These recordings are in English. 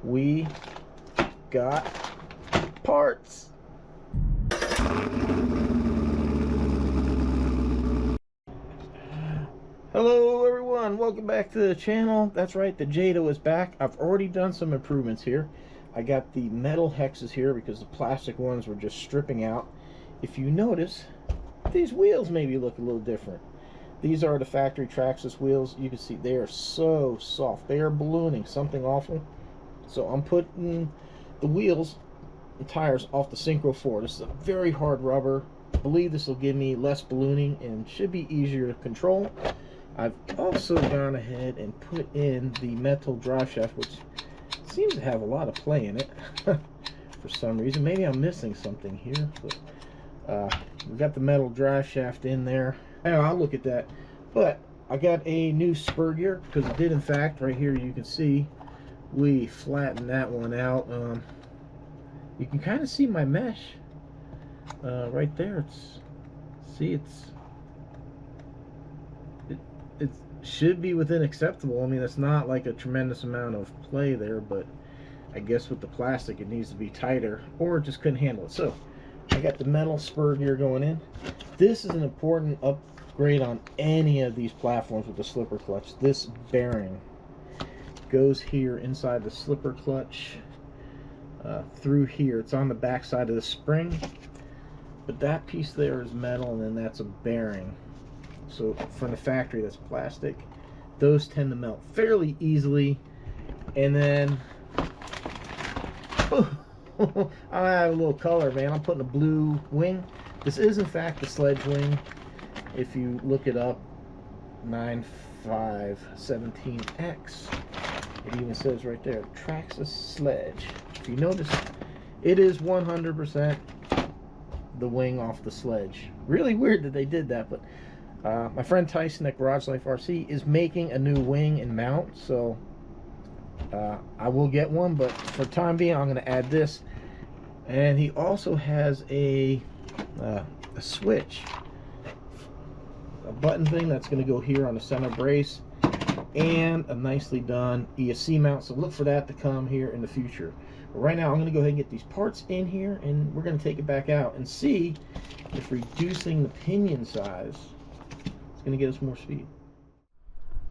we got parts. Hello everyone, welcome back to the channel. That's right, the Jato is back. I've already done some improvements here. I got the metal hexes here because the plastic ones were just stripping out. If you notice, these wheels maybe look a little different. These are the factory Traxxas wheels. You can see they are so soft. They are ballooning, something awful. So I'm putting the wheels and tires off the Synchro 4. This is a very hard rubber. I believe this will give me less ballooning and should be easier to control. I've also gone ahead and put in the metal drive shaft, which seems to have a lot of play in it for some reason. Maybe I'm missing something here, but we got the metal drive shaft in there. I'll look at that. But I got a new spur gear because it did, in fact, right here you can see we flattened that one out. You can kind of see my mesh right there. It should be within acceptable. I mean, it's not like a tremendous amount of play there, but I guess with the plastic it needs to be tighter, or it just couldn't handle it. So I got the metal spur gear going in. This is an important upgrade on any of these platforms with the slipper clutch. This bearing goes here inside the slipper clutch through here. It's on the back side of the spring, but that piece there is metal, and then that's a bearing. So from the factory, that's plastic. Those tend to melt fairly easily. And then I have a little color, man. I'm putting a blue wing. This is in fact the sledge wing. If you look it up, 9517X. It even says right there, Traxxas Sledge. If you notice, it is 100% the wing off the sledge. Really weird that they did that, but my friend Tyson at Garage Life RC is making a new wing and mount, so I will get one, but for the time being I'm going to add this. And he also has a switch, a button thing that's going to go here on the center brace, and a nicely done ESC mount, so look for that to come here in the future. But right now I'm going to go ahead and get these parts in here, and we're going to take it back out and see if reducing the pinion size is going to get us more speed.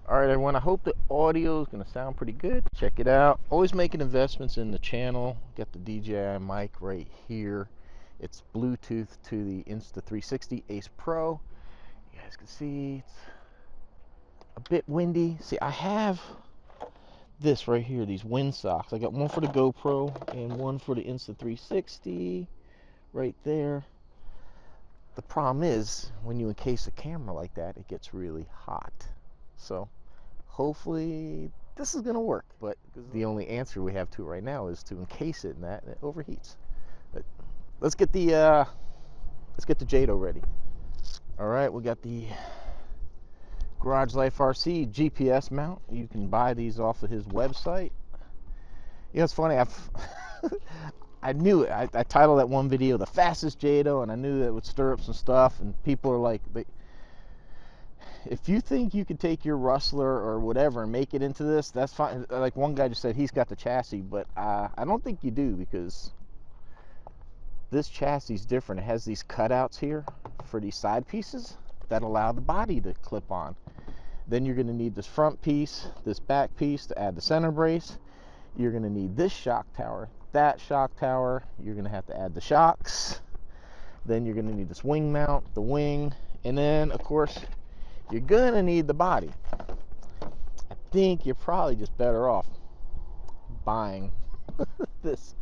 Alright everyone, I hope the audio is going to sound pretty good. Check it out. Always making investments in the channel. Got the DJI mic right here. It's Bluetooth to the Insta360 Ace Pro. You guys can see it's a bit windy. See, I have this right here, these wind socks. I got one for the GoPro and one for the Insta360 right there. The problem is, when you encase a camera like that, it gets really hot. So hopefully this is going to work, but the only answer we have to it right now is to encase it in that, and it overheats. But let's get the Jato ready. All right, we got the Garage Life RC GPS mount. You can buy these off of his website. You know, it's funny, I knew it. I titled that one video the fastest Jato, and I knew that it would stir up some stuff, and people are like, if you think you could take your Rustler or whatever and make it into this, that's fine. Like one guy just said he's got the chassis, but I don't think you do, because this chassis is different. It has these cutouts here for these side pieces that allow the body to clip on. Then you're going to need this front piece, this back piece to add the center brace. You're going to need this shock tower, that shock tower. You're going to have to add the shocks. Then you're going to need this wing mount, the wing, and then of course you're going to need the body. I think you're probably just better off buying this.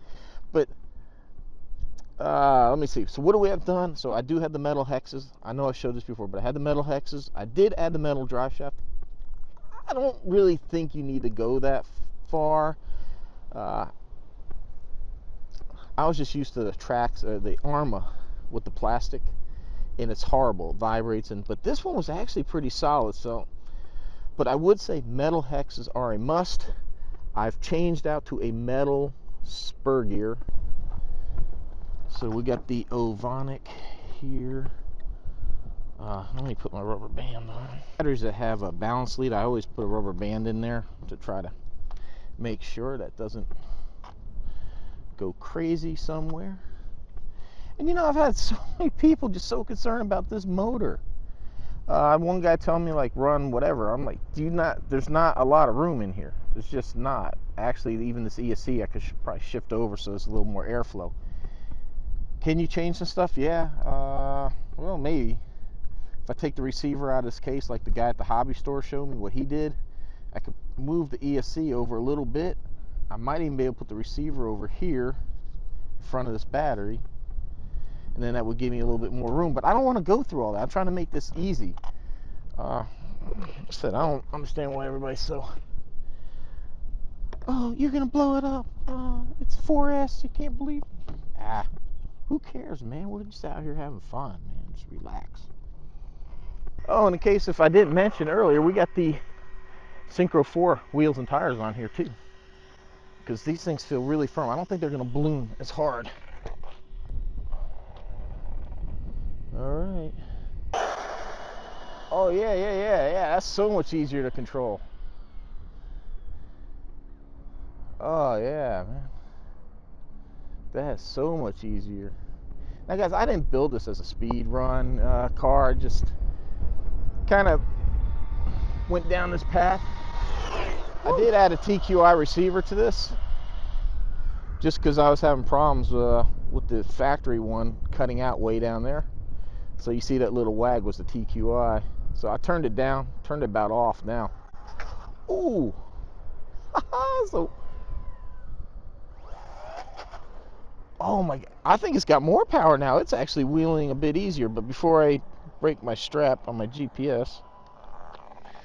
But let me see. So what do we have done? So I do have the metal hexes. I know I showed this before, but I had the metal hexes. I did add the metal drive shaft. I don't really think you need to go that far. I was just used to the the Arma with the plastic, and it's horrible. It vibrates, but this one was actually pretty solid. So, but I would say metal hexes are a must. I've changed out to a metal spur gear. So we got the Ovonic here. Let me put my rubber band on. Batteries that have a balance lead, I always put a rubber band in there to try to make sure that doesn't go crazy somewhere. And you know, I've had so many people just so concerned about this motor. One guy telling me like run whatever. I'm like, there's not a lot of room in here. There's just not. Actually, even this ESC I could probably shift over so it's a little more airflow. Can you change some stuff? Yeah, well, maybe. If I take the receiver out of this case, like the guy at the hobby store showed me what he did, I could move the ESC over a little bit. I might even be able to put the receiver over here in front of this battery, and then that would give me a little bit more room. But I don't want to go through all that. I'm trying to make this easy. I said, I don't understand why everybody's so, oh, you're gonna blow it up. It's 4S, you can't believe. Who cares, man? We're just out here having fun, man. Just relax. Oh, in the case if I didn't mention earlier, we got the Synchro 4 wheels and tires on here too, because these things feel really firm. I don't think they're gonna balloon as hard. All right. Oh yeah. That's so much easier to control. Oh yeah, man. That is so much easier. Now guys, I didn't build this as a speed run car. I just kind of went down this path. I did add a TQI receiver to this just because I was having problems with the factory one cutting out way down there. So you see that little wag was the TQI. So I turned it down, turned it about off now. Ooh. So, oh my God, I think it's got more power now. It's actually wheeling a bit easier, but before I break my strap on my GPS,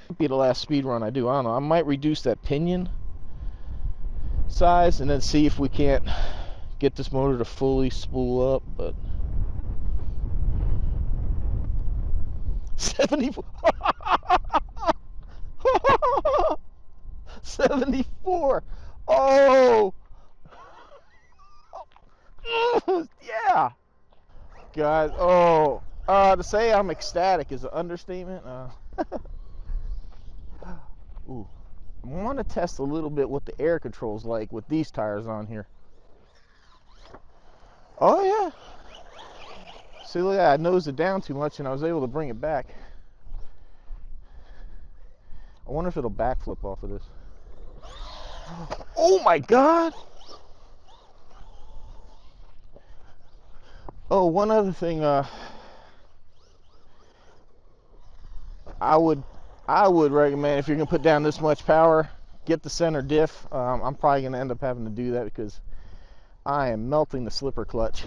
it'll be the last speed run I do. I don't know, I might reduce that pinion size and then see if we can't get this motor to fully spool up, but 74. 74. Oh. Yeah. Guys, oh, to say I'm ecstatic is an understatement. Ooh, I want to test a little bit what the air control's like with these tires on here. Oh yeah. See, look at that, I nosed it down too much and I was able to bring it back. I wonder if it'll backflip off of this. Oh my God. Oh, one other thing, I would recommend, if you're gonna put down this much power, get the center diff. I'm probably gonna end up having to do that because I am melting the slipper clutch.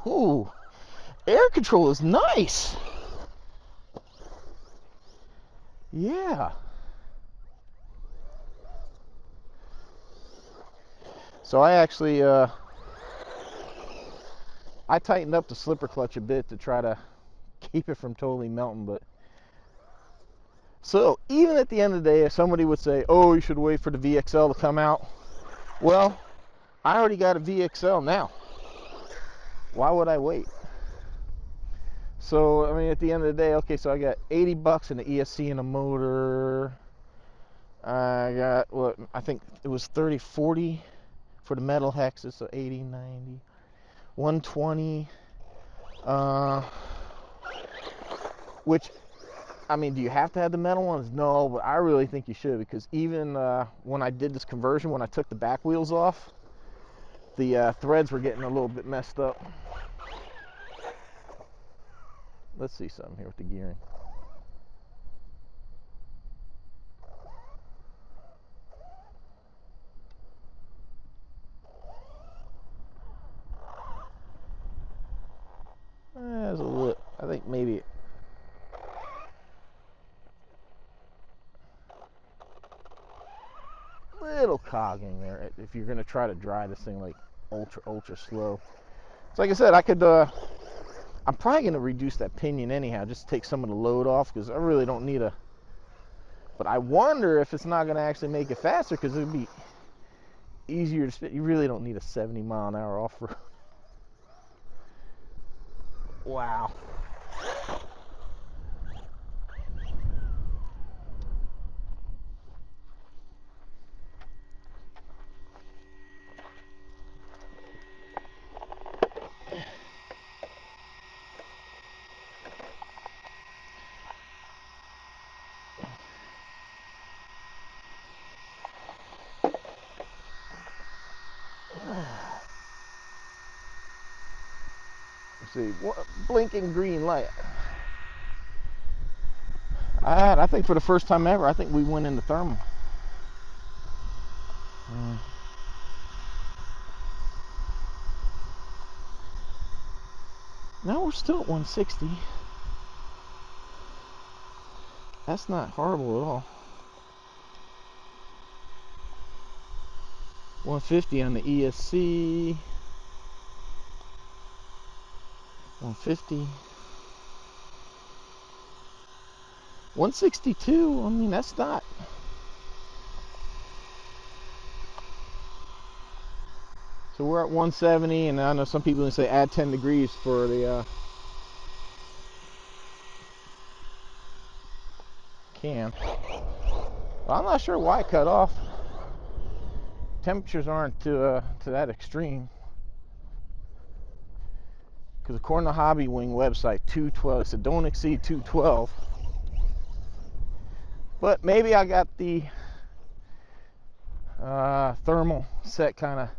Ooh, air control is nice. Yeah. So I actually, I tightened up the slipper clutch a bit to try to keep it from totally melting, but so even at the end of the day, if somebody would say, oh, you should wait for the VXL to come out, well, I already got a VXL now. Why would I wait? So I mean, at the end of the day, okay, so I got 80 bucks in the ESC and a motor. I got, what, I think it was 30, 40 for the metal hexes, so 80, 90, 120, which, I mean, do you have to have the metal ones? No, but I really think you should, because even when I did this conversion, when I took the back wheels off, the threads were getting a little bit messed up. Let's see something here with the gearing. There's a little, I think maybe little cogging there if you're gonna try to dry this thing like ultra slow. So like I said, I could I'm probably gonna reduce that pinion anyhow, just take some of the load off, because I really don't need a, but I wonder if it's not gonna actually make it faster, because it would be easier to spin. You really don't need a 70-mile-an-hour off-road. Wow. see, blinking green light. I think for the first time ever, I think we went into thermal. Now we're still at 160. That's not horrible at all. 150 on the ESC. 150. 162. I mean, that's not. So we're at 170, and I know some people say add 10 degrees for the can. Well, I'm not sure why it cut off. Temperatures aren't to that extreme. Because according to Hobby Wing website, 212, it said don't exceed 212. But maybe I got the thermal set kind of.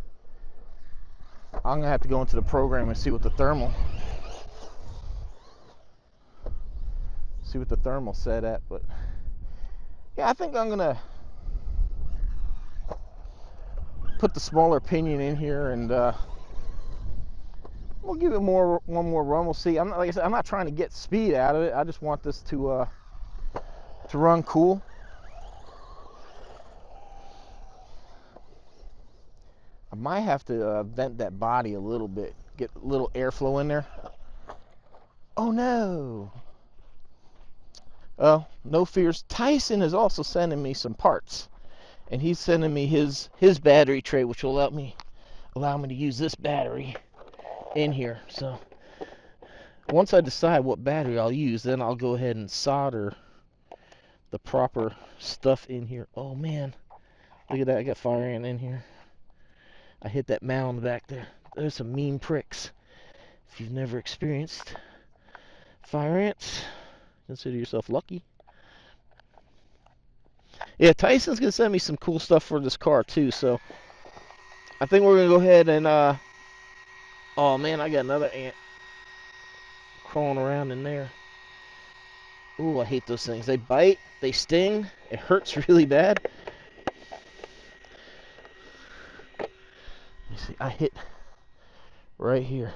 I'm gonna have to go into the program and see what the thermal set at. But yeah, I think I'm gonna put the smaller pinion in here, and we'll give it one more run. We'll see. Like I said, I'm not trying to get speed out of it. I just want this to run cool. I might have to vent that body a little bit, get a little airflow in there. Oh no! Oh, no fears. Tyson is also sending me some parts, and he's sending me his battery tray, which will allow me to use this battery in here. So once I decide what battery I'll use, then I'll go ahead and solder the proper stuff in here. Oh man, look at that! I got fire ant in here. I hit that mound back there. There's some mean pricks. If you've never experienced fire ants, consider yourself lucky. Yeah, Tyson's gonna send me some cool stuff for this car too, so I think we're gonna go ahead and oh man, I got another ant crawling around in there. Ooh, I hate those things. They bite, they sting, it hurts really bad. You see, I hit right here.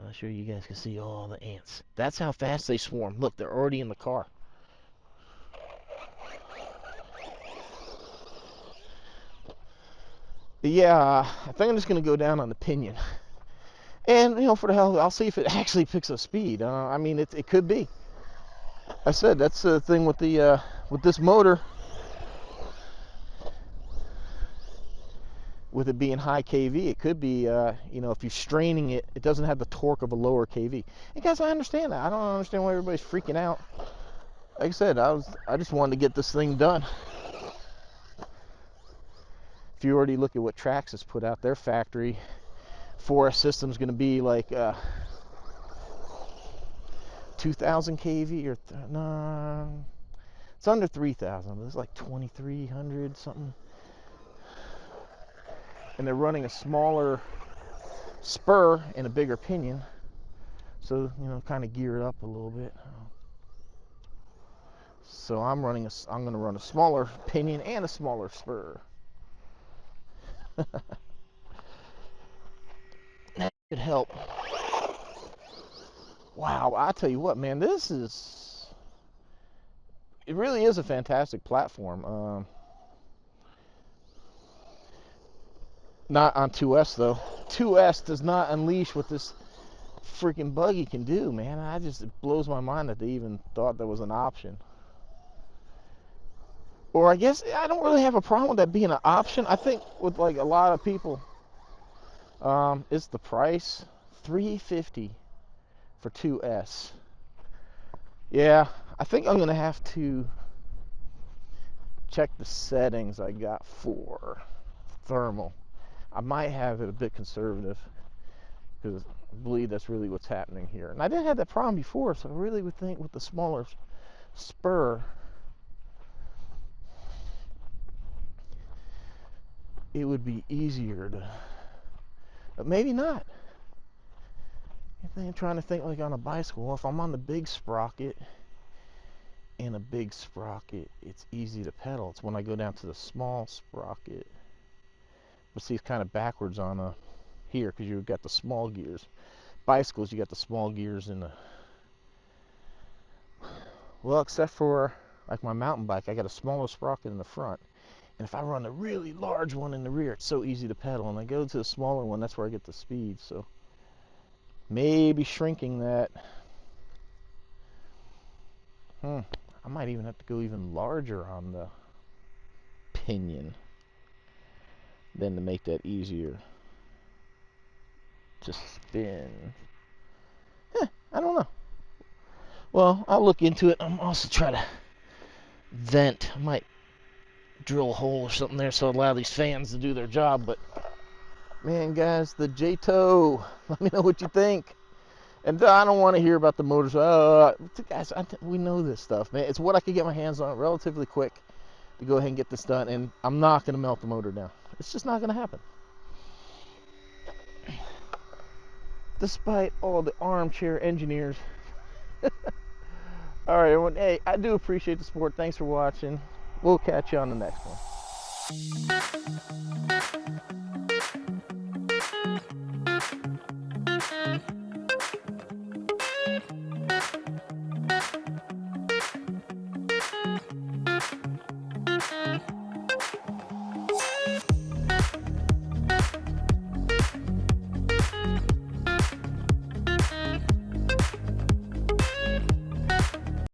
I'm sure you guys can see all the ants. That's how fast they swarm. Look, they're already in the car. Yeah, I think I'm just going to go down on the pinion. And, you know, for the hell, I'll see if it actually picks up speed. I mean, it could be. I said, that's the thing with the with this motor. With it being high kV, it could be, you know, if you're straining it, it doesn't have the torque of a lower kV. And guys, I understand that. I don't understand why everybody's freaking out. Like I said, I just wanted to get this thing done. If you already look at what Traxxas put out, their factory 4S system is going to be like 2,000 kV or no, it's under 3,000. It's like 2,300 something. And they're running a smaller spur and a bigger pinion, so you know, kind of gear it up a little bit. So I'm going to run a smaller pinion and a smaller spur. That could help. Wow, I tell you what, man, it really is a fantastic platform. Not on 2S though. 2S does not unleash what this freaking buggy can do, man. It blows my mind that they even thought there was an option. Or I guess I don't really have a problem with that being an option. I think with like a lot of people, it's the price. $350 for 2S. Yeah, I think I'm gonna have to check the settings I got for thermal. I might have it a bit conservative because I believe that's really what's happening here. And I didn't have that problem before, so I really would think with the smaller spur, it would be easier to, but maybe not. I'm trying to think like on a bicycle. Well, if I'm on the big sprocket, and a big sprocket, it's easy to pedal. It's when I go down to the small sprocket. But see, it's kind of backwards on a here because you've got the small gears. Bicycles, you got the small gears in the, well, except for like my mountain bike, I got a smaller sprocket in the front. And if I run a really large one in the rear, it's so easy to pedal. And I go to the smaller one, that's where I get the speed. So maybe shrinking that. I might even have to go even larger on the pinion then to make that easier to spin. I don't know. Well, I'll look into it. I'm also try to vent. I might drill a hole or something there so allow these fans to do their job. But man, guys, the Jato. Let me know what you think. And I don't want to hear about the motors. Guys, we know this stuff, man. It's what I could get my hands on relatively quick to go ahead and get this done. And I'm not going to melt the motor down. It's just not going to happen. Despite all the armchair engineers. All right, everyone. Hey, I do appreciate the support. Thanks for watching. We'll catch you on the next one.